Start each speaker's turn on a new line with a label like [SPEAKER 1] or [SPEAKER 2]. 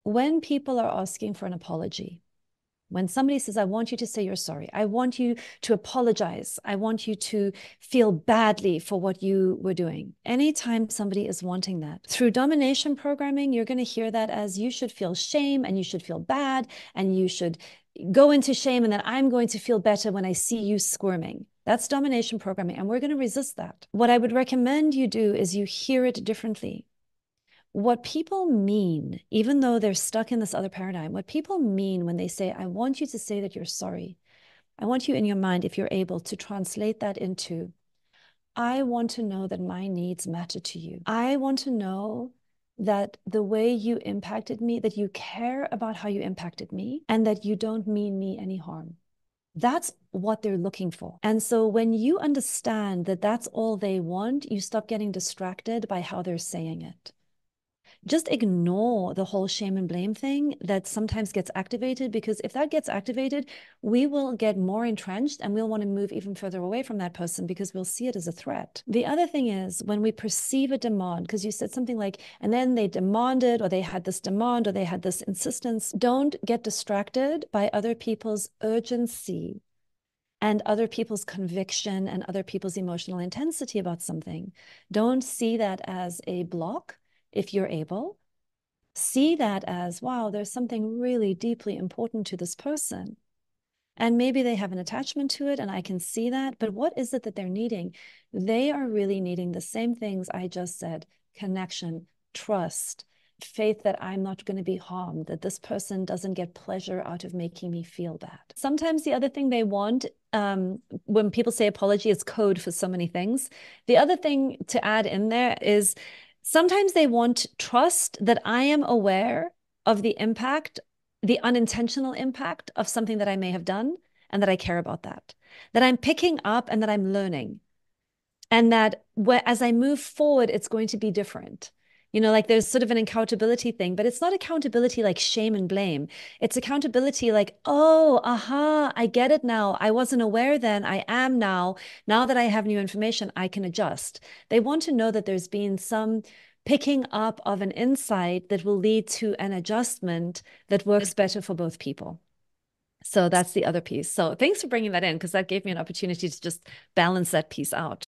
[SPEAKER 1] when people are asking for an apology, when somebody says, I want you to say you're sorry, I want you to apologize, I want you to feel badly for what you were doing. Anytime somebody is wanting that, through domination programming, you're going to hear that as you should feel shame and you should feel bad and you should go into shame and then I'm going to feel better when I see you squirming. That's domination programming, and we're going to resist that. What I would recommend you do is you hear it differently. What people mean, even though they're stuck in this other paradigm, what people mean when they say, I want you to say that you're sorry, I want you in your mind, if you're able, to translate that into, I want to know that my needs matter to you. I want to know that the way you impacted me, that you care about how you impacted me, and that you don't mean me any harm. That's what they're looking for. And so when you understand that that's all they want, you stop getting distracted by how they're saying it. Just ignore the whole shame and blame thing that sometimes gets activated, because if that gets activated, we will get more entrenched and we'll want to move even further away from that person because we'll see it as a threat. The other thing is when we perceive a demand, because you said something like, and then they demanded, or they had this demand, or they had this insistence, don't get distracted by other people's urgency and other people's conviction and other people's emotional intensity about something. Don't see that as a block. If you're able, see that as, wow, there's something really deeply important to this person. And maybe they have an attachment to it and I can see that, but what is it that they're needing? They are really needing the same things I just said: connection, trust, faith that I'm not going to be harmed, that this person doesn't get pleasure out of making me feel bad. Sometimes the other thing they want, when people say apology, is code for so many things. The other thing to add in there is, sometimes they want trust that I am aware of the impact, the unintentional impact of something that I may have done, and that I care about that I'm picking up and that I'm learning. And that as I move forward, it's going to be different. You know, like there's sort of an accountability thing, but it's not accountability like shame and blame. It's accountability like, oh, aha, I get it now. I wasn't aware then. I am now. Now that I have new information, I can adjust. They want to know that there's been some picking up of an insight that will lead to an adjustment that works better for both people. So that's the other piece. So thanks for bringing that in, because that gave me an opportunity to just balance that piece out.